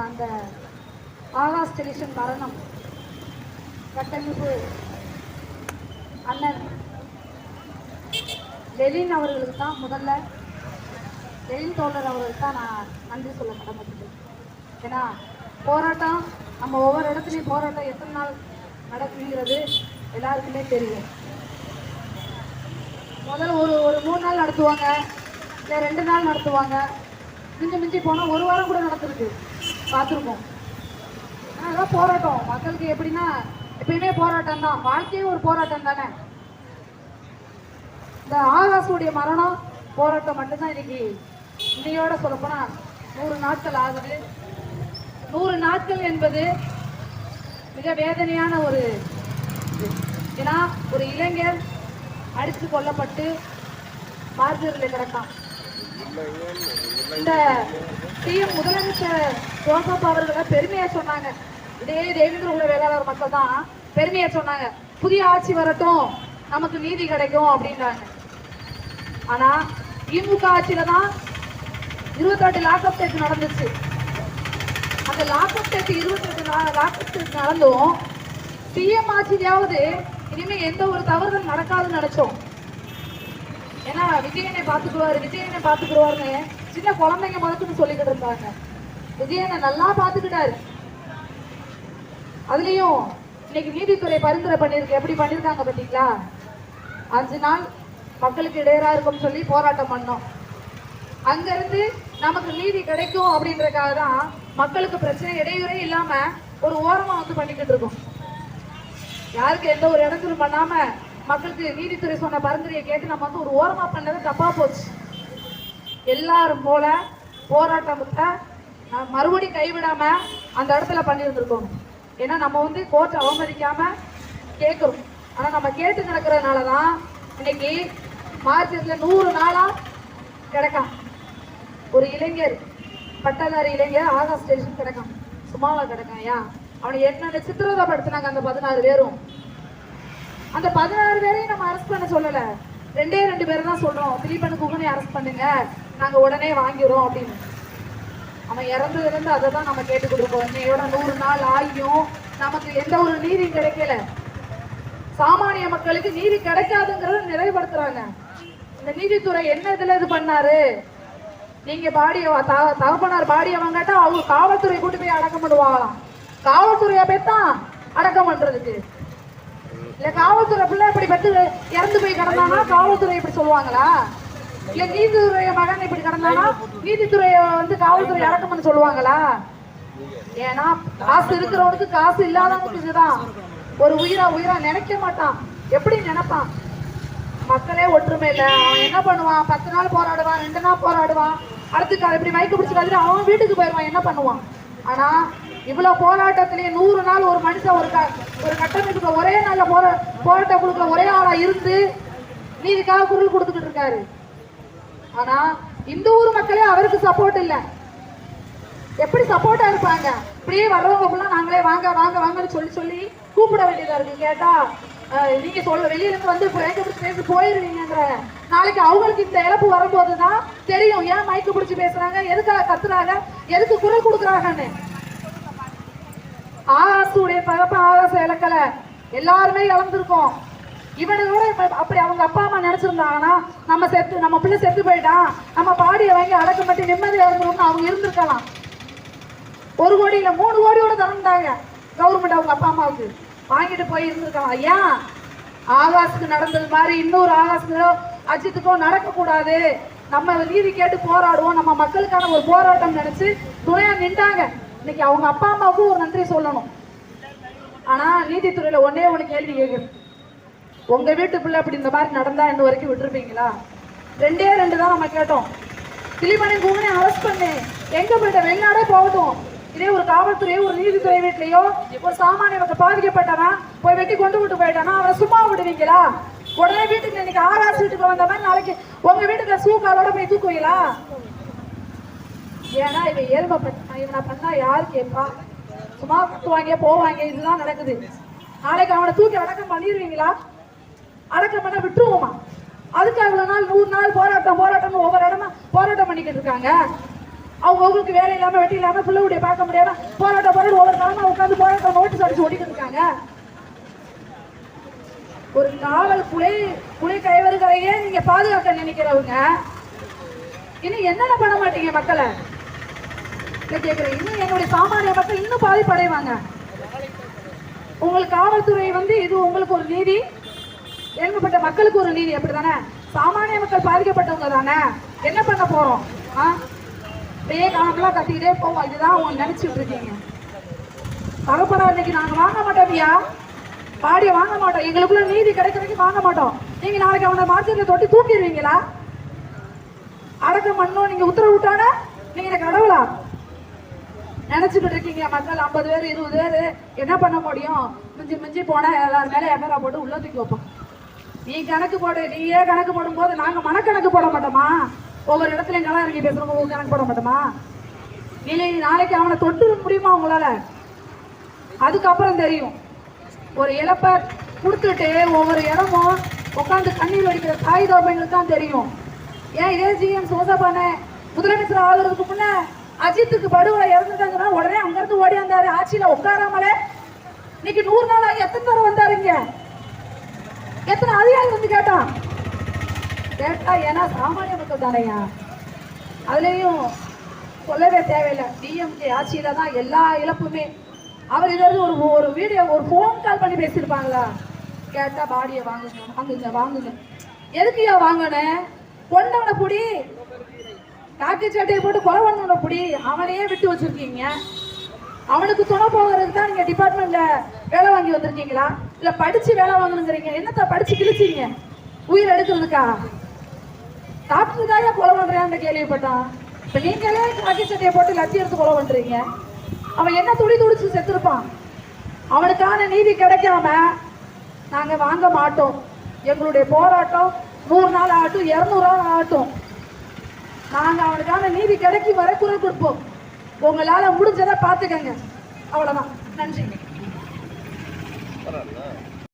அந்த ஆகாஷ் டெலிவிஷன் மரணம் கட்டமைப்பு அண்ணன் லெலின் அவர்களுக்கு தான் முதல்ல லெலின் தோழர் அவர்களுக்கு தான் நான் நன்றி சொல்ல கடமைப்பட்டேன். ஏன்னா போராட்டம் நம்ம ஒவ்வொரு இடத்துலையும் போராட்டம் எத்தனை நாள் நடக்குங்கிறது எல்லாருக்குமே தெரியும். முதல்ல ஒரு 3 நாள் நடத்துவாங்க, இல்லை 2 நாள் நடத்துவாங்க, மிஞ்சி போனால் 1 வாரம் கூட நடத்துருக்கு பார்த்துருக்கோம். ஆனால் அதெல்லாம் போராட்டம் மக்களுக்கு எப்படின்னா எப்பயுமே போராட்டம் தான், வாழ்க்கையே ஒரு போராட்டம் தானே. இந்த ஆகாசுடைய மரணம் போராட்டம் மட்டும்தான் இன்னையோட சொல்லப்போனால் 100 நாட்கள் ஆகுது. 100 நாட்கள் என்பது மிக வேதனையான ஒரு, ஏன்னா ஒரு இளைஞர் அடித்து கொல்லப்பட்டு மார்ஜரில் கிடக்கான். இந்த சிஎம் முதலமைச்சர் ஜோசப் அவர்களை பெருமையா சொன்னாங்க. இதே தேவேந்திர குல வேளாளர் மக்கள் தான் பெருமையா சொன்னாங்க, புதிய ஆட்சி வரட்டும் நமக்கு நீதி கிடைக்கும் அப்படின்றாங்க. ஆனா திமுக ஆட்சியில தான் 28 லாக்அப் டெஸ்ட் நடந்துச்சு. அந்த லாக்அப் டெஸ்ட் 28 லாக்அப் டெஸ்ட் நடந்தும் சிஎம் ஆட்சியாவது இனிமே எந்த ஒரு தவறுதல் நடக்காதுன்னு நினைச்சோம். ஏன்னா விஜயனை பார்த்துக்குருவாருன்னு சின்ன குழந்தைங்க முதல்ல சொல்லிக்கிட்டு இருந்தாங்க. விஜயனை நல்லா பார்த்துக்கிட்டாரு. அதுலயும் இன்னைக்கு நீதித்துறை பரிந்துரை பண்ணிருக்கு. எப்படி பண்ணிருக்காங்க பார்த்தீங்களா? 5 நாள் மக்களுக்கு இடையரா இருக்கும்னு சொல்லி போராட்டம் பண்ணோம். அங்கிருந்து நமக்கு நீதி கிடைக்கும் அப்படின்றதுக்காக தான் மக்களுக்கு பிரச்சனை இடையூறே இல்லாம ஒரு ஓரமா பண்ணிக்கிட்டு இருக்கோம். யாருக்கு எந்த ஒரு இடத்திலும் பண்ணாம மக்களுக்கு நீதித்துறை சொன்ன பரிந்துரையை கேட்டு நம்ம ஒரு ஓரமா பண்ணது தப்பா போச்சு. எல்லாரும் போல போராட்டத்தை மறுபடி கைவிடாம அந்த இடத்துல பண்ணியிருந்திருக்கோம். ஏன்னா நம்ம கோர்ட்டை அவமதிக்காம கேட்கிறோம். ஆனா நம்ம கேட்டு நடக்கிறதுனாலதான் இன்னைக்கு மார்ச்ல 100 நாளா கிடக்கான். ஒரு இளைஞர், பட்டதாரி இளைஞர் ஆகாஷ் டெலிவிஷன் கிடக்கான். சும்மாவா கிடக்கான்? ஏன் அவனை என்னென்ன சித்திரவதைப்படுத்தினாங்க அந்த 16 பேரும். அந்த 16 பேரையும் நம்ம அரெஸ்ட் பண்ண சொல்லல, 2 பேரை தான் சொல்றோம். திலீபன் குகனை அரெஸ்ட் பண்ணுங்க, நாங்க உடனே வாங்கிடுறோம் அப்படின்னு. அவன் இறந்ததுலேருந்து அதை தான் நம்ம கேட்டுக்கிட்டு இருக்கோம். இன்னையோட 100 நாள் ஆகியும் நமக்கு எந்த ஒரு நீதியும் கிடைக்கல. சாமானிய மக்களுக்கு நீதி கிடைக்காதுங்கிறத நிறைவுபடுத்துறாங்க. இந்த நீதித்துறை என்ன இதுல இது பண்ணாரு? நீங்க தகப்பனார் பாடிய வாங்கட்டா அவங்க காவல்துறை கூட்டு போய் அடக்கம் பண்ணுவாங்களாம். காவல்துறையா பேத்தான் அடக்கம் பண்றதுக்கு இல்ல, காவல்துறை பிள்ளை இப்படி பெற்று இறந்து போய் கிடந்தானா காவல்துறை இப்படி சொல்லுவாங்களா? இல்ல நீதித்துறை மகன் இப்படி கிடந்தானா நீதித்துறைய காவல்துறை அடக்கம் பண்ண சொல்லுவாங்களா? ஏன்னா காசு இருக்கிறவனுக்கு காசு இல்லாதவனுக்கு இதுதான். ஒரு உயிரா நினைக்க மாட்டான். எப்படி நினைப்பான்? மக்களே ஒற்றுமை இல்லை. அவன் என்ன பண்ணுவான்? 10 நாள் போராடுவான், 2 நாள் போராடுவான், அடுத்து இப்படி மைக்க பிடிச்சி கதிர அவன் வீட்டுக்கு போயிடுவான். என்ன பண்ணுவான்? ஆனா இவ்வளவு போராட்டத்திலேயே 100 நாள் ஒரு மனுஷன் ஒரு கட்டமைப்புக்கு ஒரே நாள்ல போராட்ட குழுக்களை ஒரே ஆளா இருந்து நீதிக்காக குரல் கொடுத்துக்கிட்டு இருக்காரு. ஆனா இந்த ஊர் மக்களே அவருக்கு சப்போர்ட் இல்ல. எப்படி சப்போர்ட்டா இருப்பாங்க? இப்படியே வர்றவங்க ஃபுல்லா நாங்களே வாங்க வாங்க வாங்கன்னு சொல்லி கூப்பிட வேண்டியதா இருக்கு. கேட்டா நீங்க வெளியில இருந்து பேசி போயிருவீங்கிற. நாளைக்கு அவங்களுக்கு இந்த இழப்பு வரும்போதுதான் தெரியும் ஏன் மைக்கு பிடிச்சி பேசுறாங்க, எதுக்காக கத்துறாங்க, எதுக்கு குரல் கொடுக்குறாங்கன்னு. ஆகாசுடைய தகப்ப ஆகாச இழக்கல, எல்லாருமே இழந்திருக்கோம். இவனோட அப்படி அவங்க அப்பா அம்மா நினைச்சிருந்தாங்கன்னா நம்ம பிள்ளை செத்து போயிட்டான், நம்ம பாடியை வாங்கி அடக்கம் பற்றி நிம்மதியா இருந்தோம்னு அவங்க இருந்திருக்கலாம். 1 கோடி இல்ல 3 கோடியோட தரந்தாங்க கவர்மெண்ட் அவங்க அப்பா அம்மாவுக்கு, வாங்கிட்டு போய் இருந்திருக்கலாம். ஏன் ஆகாசுக்கு நடந்தது மாதிரி இன்னொரு ஆகாசுக்கோ அஜித்துக்கோ நடக்க கூடாது, நம்ம நீதி கேட்டு போராடுவோம், நம்ம மக்களுக்கான ஒரு போராட்டம் நினைச்சு துணையா நின்றாங்க. இன்னைக்கு அவங்க அப்பா அம்மாவுக்கும் ஒரு நன்றி சொல்லணும். ஆனா நீதித்துறையில ஒண்ணு கேள்வி கேட்குது, உங்க வீட்டு பிள்ளை அப்படி இந்த மாதிரி நடந்தா இன்னும் வரைக்கும் விட்டுருப்பீங்களா? 2 தான் நம்ம கேட்டோம். திலீபனின் குகனை அரெஸ்ட் பண்ணு, எங்க போயிட்ட வெளிநாடே போகட்டும். இதே ஒரு காவல்துறையோ ஒரு நீதித்துறை வீட்லயோ ஒரு சாமானிய மக்கள் பாதிக்கப்பட்டவன் போய் வெட்டி கொண்டு விட்டு போயிட்டானா அவரை சும்மா விடுவீங்களா? உடனே வீட்டுக்கு இன்னைக்கு ஆகாஷ் வீட்டுக்கு வந்த மாதிரி நாளைக்கு உங்க வீட்டுக்கு சூக்காலோட போய் தூக்குவீங்களா? ஏன்னா இவன் இவனை பண்ணா யாரு கேட்பா? சும்மா குத்துவாங்க போவாங்க, இதுதான் நடக்குது. நாளைக்கு அவனை தூக்கி அடக்கம் பண்ணிடுவீங்களா? அடக்கம் பண்ண விட்டுருவோமா? அதுக்கு அவ்வளவு நாள் 100 நாள் போராட்டம் ஒவ்வொரு இடமா போராட்டம் பண்ணிக்கிட்டு இருக்காங்க. அவங்களுக்கு வேலை இல்லாம வெட்டி இல்லாம பிள்ளைடைய பார்க்க முடியாம போராட்டம் போராட்டம் ஒவ்வொரு காலமா உட்காந்து போராட்டம் நோட்டீஸ் அடிச்சு ஓடிட்டு இருக்காங்க. ஒரு காவல் புலி கைவர்களையே நீங்க பாதுகாக்க நினைக்கிறவங்க இன்னும் என்னென்ன பண்ண மாட்டீங்க மக்களை கேட்கிறேன். இன்னும் என்னுடைய சாமானிய மக்கள் இன்னும் பாதிப்படைவாங்க. உங்களுக்கு காவல்துறை இது உங்களுக்கு ஒரு நீதி, ஏழ்மைப்பட்ட மக்களுக்கு ஒரு நீதி, அப்படிதானே? சாமானிய மக்கள் பாதிக்கப்பட்டவங்க தானே, என்ன பண்ண போறோம்? பேய கணக்கெல்லாம் கத்திக்கிட்டே போவோம். இதுதான் அவங்க நினைச்சிட்டு இருக்கீங்க. தகப்பனா இன்னைக்கு நாங்க வாங்க மாட்டோம்யா, பாடிய வாங்க மாட்டோம், எங்களுக்குள்ள நீதி கிடைக்கிறதுக்கு வாங்க மாட்டோம். நீங்க நாளைக்கு அவனை மார்க்கெட்ல தொட்டி தூக்கிடுவீங்களா? அடக்கம் பண்ணணும் நீங்க உத்தரவு விட்டானா நீங்க எனக்கு கடவுளா நினைச்சுக்கிட்டு இருக்கீங்க. மக்கள் 50 பேர் 20 பேர் என்ன பண்ண முடியும்? மிஞ்சி மிஞ்சி போனா எல்லாரும் மேலே எஃப்ஐஆர் போட்டு உள்ள தூக்கி வைப்போம். நீ கணக்கு போடு, நீயே கணக்கு போடும் போது நாங்க மனக்கணக்கு போட மாட்டோமா? ஒவ்வொரு இடத்துல எங்கெல்லாம் இறங்கி பேசுறோம், ஒவ்வொரு கணக்கு போட மாட்டோமா? நீ நாளைக்கு அவனை தொட்டு முடியுமா உங்களால? அதுக்கப்புறம் தெரியும். ஒரு இழப்ப கொடுத்துட்டு ஒவ்வொரு இடமும் உட்காந்து கண்ணீர் வடிக்கிற தாய் தோப்பங்களுக்கு தான் தெரியும். ஏன் இதே ஜிஎம் சோசபானே முதலமைச்சர் ஆகுறதுக்கு முன்ன அஜித்துக்கு படுகொலை இறந்துட்டாங்கன்னா உடனே அங்கிருந்து ஓடியாந்தாரு, ஆட்சியில உட்காராமலே. இன்னைக்கு 100 நாள் ஆகி எத்தனை தடவை வந்தாருங்க? எத்தனை அதிகாரி வந்து கேட்டா? ஏன்னா சாமானிய மக்கள் தானையா. அதுலயும் சொல்லவே தேவையில்லை, டிஎம்கே ஆட்சியில தான் எல்லா இழப்புமே. அவர் இதாவது ஒரு வீடியோ ஒரு போன் கால் பண்ணி பேசியிருப்பாங்களா? கேட்டா பாடியை வாங்குங்க வாங்குங்க வாங்குங்க. எதுக்குயா வாங்கினேன்? கொண்டவனை புடி, காக்கி சட்டையை போட்டு கொலை பண்ணவனை புடி, அவனையே விட்டு வச்சிருக்கீங்க. அவனுக்கு துணை போகிறதுக்கு தான் நீங்க டிபார்ட்மெண்ட்ல வேலை வாங்கி வந்திருக்கீங்களா? இல்ல படிச்சு வேலை வாங்கணுங்கிறீங்க? என்னத்த படிச்சு கிழிச்சிங்க உயிர் எடுக்கிறதுக்கா? டாக்டருக்காக கொலை பண்றியான்னு கேள்விப்பட்டான். இப்ப நீங்களே காக்கி சட்டையை போட்டு லத்தி எடுத்து கொலை பண்றீங்க. அவன் என்ன துடிச்சு செத்துருப்பான். அவனுக்கான நீதி கிடைக்காம நாங்க வாங்க மாட்டோம். எங்களுடைய போராட்டம் 100 நாள் ஆகட்டும், 200 நாள் ஆகட்டும், நாங்க அவனுக்கான நீதி கிடைக்கும் வரை குரல் கொடுப்போம். உங்களால முடிஞ்சதை பார்த்துக்கங்க. அவ்வளவுதான். நன்றி.